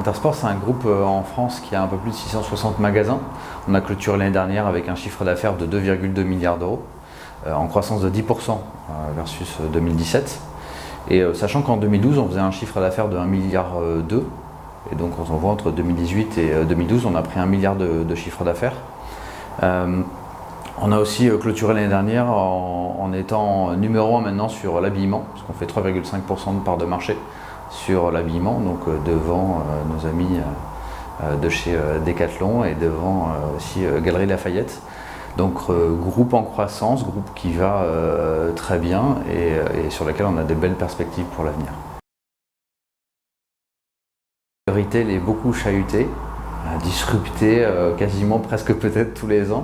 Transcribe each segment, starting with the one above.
Intersport, c'est un groupe en France qui a un peu plus de 660 magasins. On a clôturé l'année dernière avec un chiffre d'affaires de 2,2 milliards d'euros, en croissance de 10% versus 2017. Et sachant qu'en 2012, on faisait un chiffre d'affaires de 1,2 milliard. Et donc on voit entre 2018 et 2012, on a pris 1 milliard de chiffre d'affaires. On a aussi clôturé l'année dernière en étant numéro 1 maintenant sur l'habillement, parce qu'on fait 3,5% de part de marché sur l'habillement, donc devant nos amis de chez Decathlon et devant aussi Galeries Lafayette. Donc groupe en croissance, groupe qui va très bien et sur lequel on a de belles perspectives pour l'avenir. Le retail est beaucoup chahuté, disrupté quasiment presque peut-être tous les ans.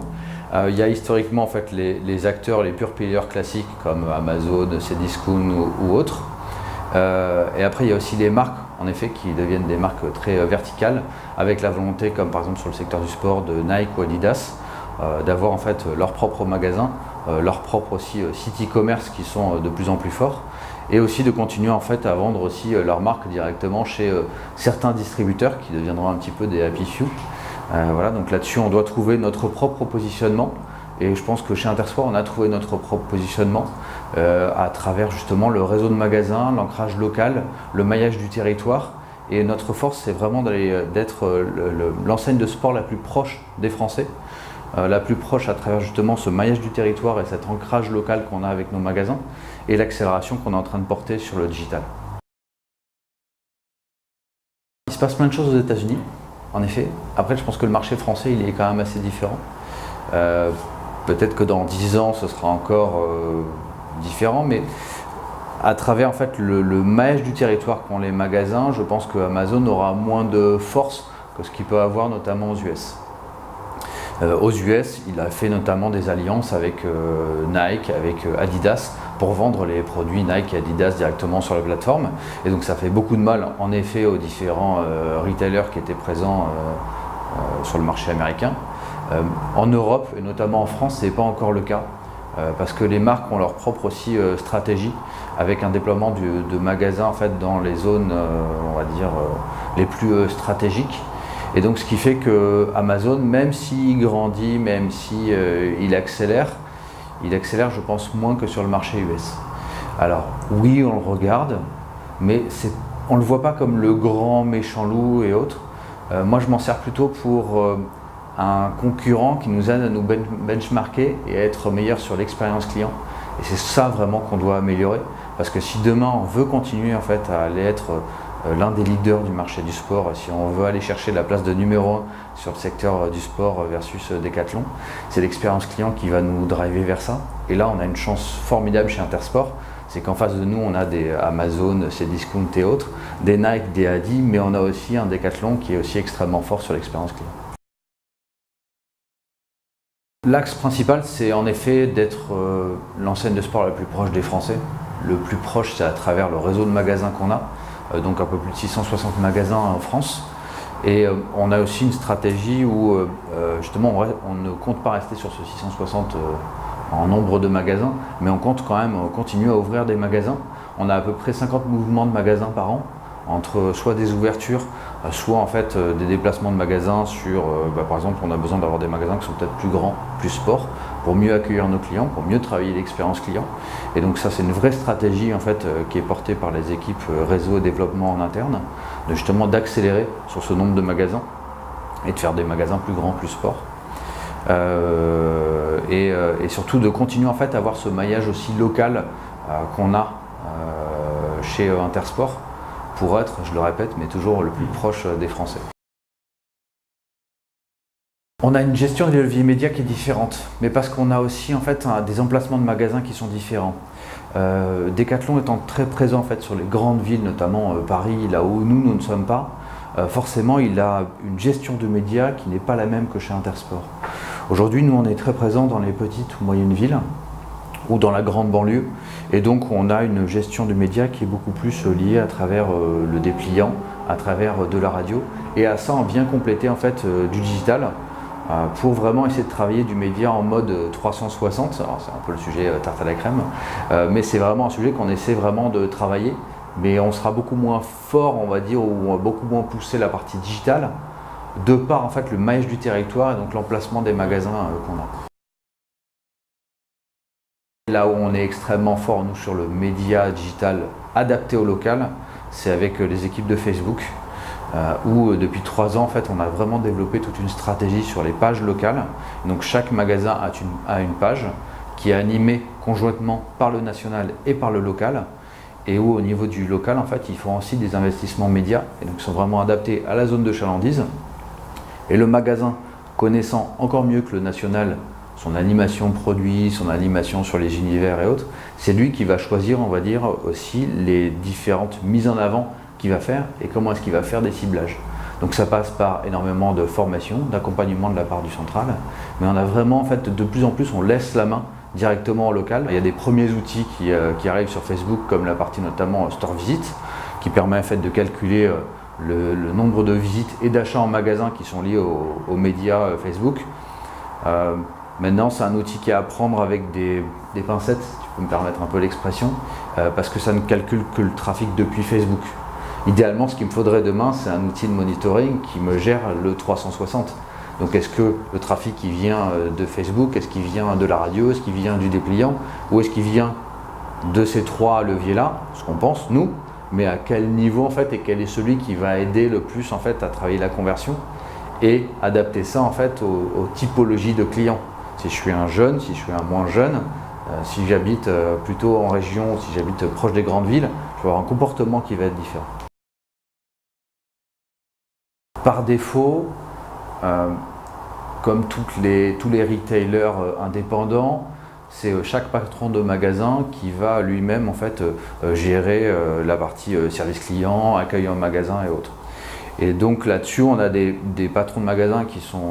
Il y a historiquement en fait les acteurs, les pure players classiques comme Amazon, Cdiscount ou autres. Et après il y a aussi les marques en effet qui deviennent des marques très verticales avec la volonté, comme par exemple sur le secteur du sport de Nike ou Adidas, d'avoir en fait leurs propres magasins, leurs propres aussi sites e-commerce qui sont de plus en plus forts, et aussi de continuer en fait à vendre aussi leurs marques directement chez certains distributeurs qui deviendront un petit peu des happy few. Voilà, donc là-dessus on doit trouver notre propre positionnement. Et je pense que chez Intersport, on a trouvé notre propre positionnement à travers justement le réseau de magasins, l'ancrage local, le maillage du territoire. Et notre force, c'est vraiment d'être l'enseigne de sport la plus proche des Français, la plus proche à travers justement ce maillage du territoire et cet ancrage local qu'on a avec nos magasins et l'accélération qu'on est en train de porter sur le digital. Il se passe plein de choses aux États-Unis, en effet. Après, je pense que le marché français, il est quand même assez différent. Peut-être que dans 10 ans, ce sera encore différent, mais à travers en fait, le maillage du territoire qu'ont les magasins, je pense que Amazon aura moins de force que ce qu'il peut avoir notamment aux US. Aux US, il a fait notamment des alliances avec Nike, avec Adidas, pour vendre les produits Nike et Adidas directement sur la plateforme. Et donc ça fait beaucoup de mal en effet aux différents retailers qui étaient présents sur le marché américain. En Europe et notamment en France, ce n'est pas encore le cas parce que les marques ont leur propre aussi stratégie avec un déploiement de magasins en fait, dans les zones on va dire les plus stratégiques. Et donc ce qui fait que Amazon, même s'il grandit, même s'il accélère, je pense moins que sur le marché US. Alors oui, on le regarde, mais on ne le voit pas comme le grand méchant loup et autres. Moi je m'en sers plutôt pour un concurrent qui nous aide à nous benchmarker et à être meilleur sur l'expérience client. Et c'est ça vraiment qu'on doit améliorer. Parce que si demain on veut continuer en fait à aller être l'un des leaders du marché du sport, si on veut aller chercher la place de numéro 1 sur le secteur du sport versus Decathlon, c'est l'expérience client qui va nous driver vers ça. Et là on a une chance formidable chez Intersport, c'est qu'en face de nous on a des Amazon, Cdiscount et autres, des Nike, des Adi, mais on a aussi un Decathlon qui est aussi extrêmement fort sur l'expérience client. L'axe principal, c'est en effet d'être l'enseigne de sport la plus proche des Français. Le plus proche, c'est à travers le réseau de magasins qu'on a, donc un peu plus de 660 magasins en France. Et on a aussi une stratégie où justement on ne compte pas rester sur ce 660 en nombre de magasins, mais on compte quand même continuer à ouvrir des magasins. On a à peu près 50 mouvements de magasins par an, entre soit des ouvertures, soit en fait des déplacements de magasins sur, par exemple on a besoin d'avoir des magasins qui sont peut-être plus grands, plus sport, pour mieux accueillir nos clients, pour mieux travailler l'expérience client. Et donc ça c'est une vraie stratégie en fait qui est portée par les équipes réseau et développement en interne, de justement d'accélérer sur ce nombre de magasins et de faire des magasins plus grands, plus sport. Et surtout de continuer en fait à avoir ce maillage aussi local qu'on a chez Intersport, pour être, je le répète, mais toujours le plus proche des Français. On a une gestion des leviers médias qui est différente, mais parce qu'on a aussi en fait des emplacements de magasins qui sont différents. Decathlon étant très présent en fait sur les grandes villes, notamment Paris, là où nous ne sommes pas, forcément il a une gestion de médias qui n'est pas la même que chez Intersport. Aujourd'hui, nous on est très présents dans les petites ou moyennes villes, ou dans la grande banlieue, et donc on a une gestion de médias qui est beaucoup plus liée à travers le dépliant, à travers de la radio, et à ça on vient compléter en fait du digital pour vraiment essayer de travailler du média en mode 360. Alors c'est un peu le sujet tarte à la crème, mais c'est vraiment un sujet qu'on essaie vraiment de travailler mais on sera beaucoup moins fort, on va dire, ou on va beaucoup moins pousser la partie digitale, de par en fait le maillage du territoire et donc l'emplacement des magasins qu'on a. Là où on est extrêmement fort, nous, sur le média digital adapté au local, c'est avec les équipes de Facebook, où depuis 3 ans, en fait, on a vraiment développé toute une stratégie sur les pages locales. Donc chaque magasin a une page qui est animée conjointement par le national et par le local, et où au niveau du local, en fait, ils font aussi des investissements médias, et donc sont vraiment adaptés à la zone de chalandise. Et le magasin, connaissant encore mieux que le national son animation produit, son animation sur les univers et autres, c'est lui qui va choisir, on va dire, aussi les différentes mises en avant qu'il va faire et comment est-ce qu'il va faire des ciblages. Donc ça passe par énormément de formation, d'accompagnement de la part du central, mais on a vraiment, en fait, de plus en plus, on laisse la main directement au local. Il y a des premiers outils qui arrivent sur Facebook, comme la partie notamment Store Visit, qui permet en fait de calculer le nombre de visites et d'achats en magasin qui sont liés aux médias Facebook. Maintenant, c'est un outil qui est à prendre avec des pincettes, si tu peux me permettre un peu l'expression, parce que ça ne calcule que le trafic depuis Facebook. Idéalement, ce qu'il me faudrait demain, c'est un outil de monitoring qui me gère le 360. Donc est-ce que le trafic qui vient de Facebook, est-ce qu'il vient de la radio, est-ce qu'il vient du dépliant, ou est-ce qu'il vient de ces 3 leviers-là, ce qu'on pense, nous, mais à quel niveau en fait, et quel est celui qui va aider le plus en fait à travailler la conversion et adapter ça en fait aux typologies de clients. Si je suis un jeune, si je suis un moins jeune, si j'habite plutôt en région, si j'habite proche des grandes villes, je vais avoir un comportement qui va être différent. Par défaut, comme tous les retailers indépendants, c'est chaque patron de magasin qui va lui-même en fait gérer la partie service client, accueil en magasin et autres. Et donc là-dessus, on a des patrons de magasins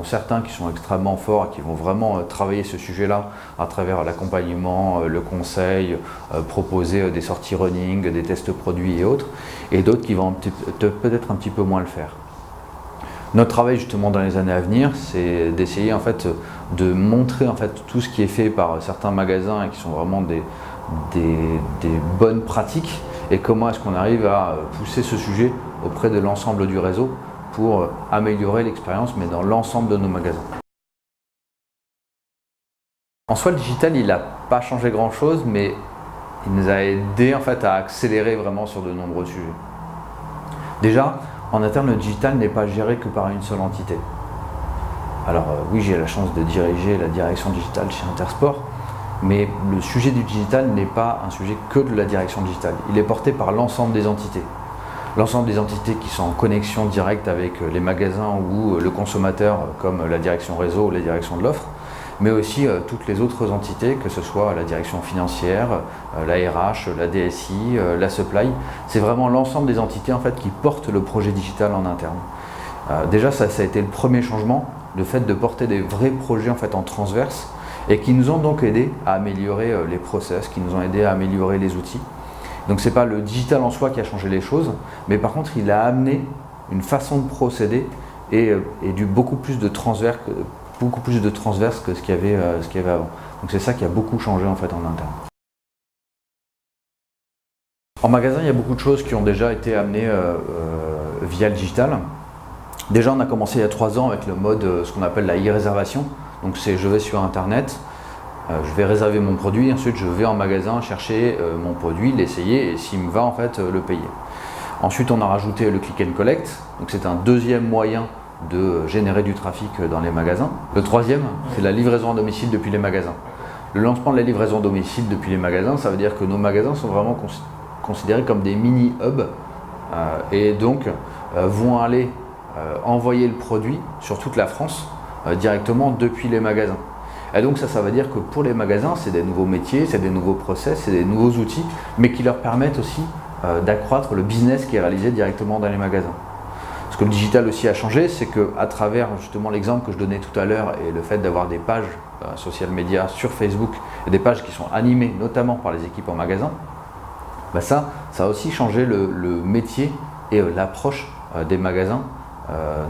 certains qui sont extrêmement forts et qui vont vraiment travailler ce sujet-là à travers l'accompagnement, le conseil, proposer des sorties running, des tests produits et autres, et d'autres qui vont peut-être un petit peu moins le faire. Notre travail justement dans les années à venir, c'est d'essayer en fait de montrer en fait tout ce qui est fait par certains magasins et qui sont vraiment des bonnes pratiques, et comment est-ce qu'on arrive à pousser ce sujet auprès de l'ensemble du réseau pour améliorer l'expérience, mais dans l'ensemble de nos magasins. En soi, le digital, il n'a pas changé grand-chose, mais il nous a aidé en fait à accélérer vraiment sur de nombreux sujets. Déjà, en interne, le digital n'est pas géré que par une seule entité. Alors oui, j'ai la chance de diriger la direction digitale chez Intersport, mais le sujet du digital n'est pas un sujet que de la direction digitale. Il est porté par l'ensemble des entités. L'ensemble des entités qui sont en connexion directe avec les magasins ou le consommateur, comme la direction réseau ou la direction de l'offre, mais aussi toutes les autres entités, que ce soit la direction financière, la RH, la DSI, la supply. C'est vraiment l'ensemble des entités en fait, qui portent le projet digital en interne. Déjà, ça a été le premier changement, le fait de porter des vrais projets en fait, en transverse, et qui nous ont donc aidé à améliorer les process, qui nous ont aidé à améliorer les outils. Donc ce n'est pas le digital en soi qui a changé les choses, mais par contre il a amené une façon de procéder et beaucoup plus de transverse que ce qu'il y avait avant. Donc c'est ça qui a beaucoup changé en fait en interne. En magasin, il y a beaucoup de choses qui ont déjà été amenées via le digital. Déjà, on a commencé il y a 3 ans avec le mode, ce qu'on appelle la e-réservation. Donc c'est je vais sur internet, je vais réserver mon produit, ensuite je vais en magasin chercher mon produit, l'essayer et s'il me va en fait le payer. Ensuite on a rajouté le click and collect, donc c'est un deuxième moyen de générer du trafic dans les magasins. Le troisième, c'est la livraison à domicile depuis les magasins. Le lancement de la livraison à domicile depuis les magasins, ça veut dire que nos magasins sont vraiment considérés comme des mini-hubs et donc vont aller envoyer le produit sur toute la France directement depuis les magasins. Et donc ça veut dire que pour les magasins, c'est des nouveaux métiers, c'est des nouveaux process, c'est des nouveaux outils, mais qui leur permettent aussi d'accroître le business qui est réalisé directement dans les magasins. Ce que le digital aussi a changé, c'est qu'à travers justement l'exemple que je donnais tout à l'heure et le fait d'avoir des pages social media sur Facebook et des pages qui sont animées notamment par les équipes en magasin, ça a aussi changé le métier et l'approche des magasins,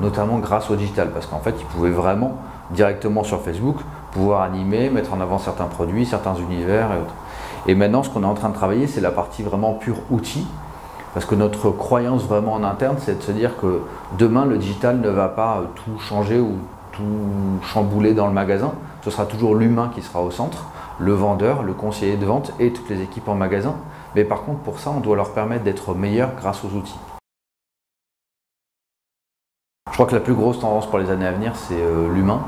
notamment grâce au digital, parce qu'en fait ils pouvaient vraiment directement sur Facebook pouvoir animer, mettre en avant certains produits, certains univers et autres. Et maintenant ce qu'on est en train de travailler, c'est la partie vraiment pure outil, Parce que notre croyance vraiment en interne, c'est de se dire que demain, le digital ne va pas tout changer ou tout chambouler dans le magasin. Ce sera toujours l'humain qui sera au centre, le vendeur, le conseiller de vente et toutes les équipes en magasin. Mais par contre, pour ça, on doit leur permettre d'être meilleurs grâce aux outils. Je crois que la plus grosse tendance pour les années à venir, c'est l'humain,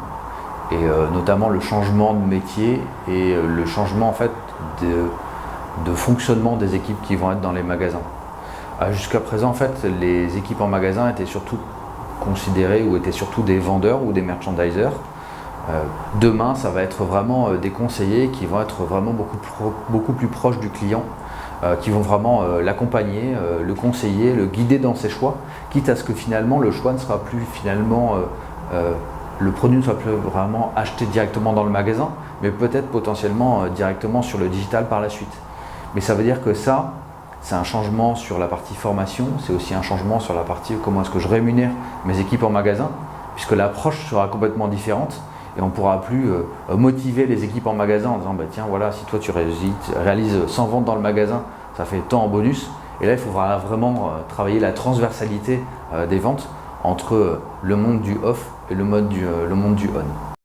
et notamment le changement de métier et le changement en fait de fonctionnement des équipes qui vont être dans les magasins. Jusqu'à présent, en fait, les équipes en magasin étaient surtout considérées ou étaient surtout des vendeurs ou des merchandisers. Demain, ça va être vraiment des conseillers qui vont être vraiment beaucoup plus proches du client, qui vont vraiment l'accompagner, le conseiller, le guider dans ses choix, quitte à ce que finalement le choix ne sera plus le produit ne soit plus vraiment acheté directement dans le magasin, mais peut-être potentiellement directement sur le digital par la suite. Mais ça veut dire que ça, c'est un changement sur la partie formation, c'est aussi un changement sur la partie comment est-ce que je rémunère mes équipes en magasin, puisque l'approche sera complètement différente et on ne pourra plus motiver les équipes en magasin en disant bah, tiens voilà, si toi tu réalises 100 ventes dans le magasin, ça fait tant en bonus. Et là il faudra vraiment travailler la transversalité des ventes entre le monde du off et le monde du on.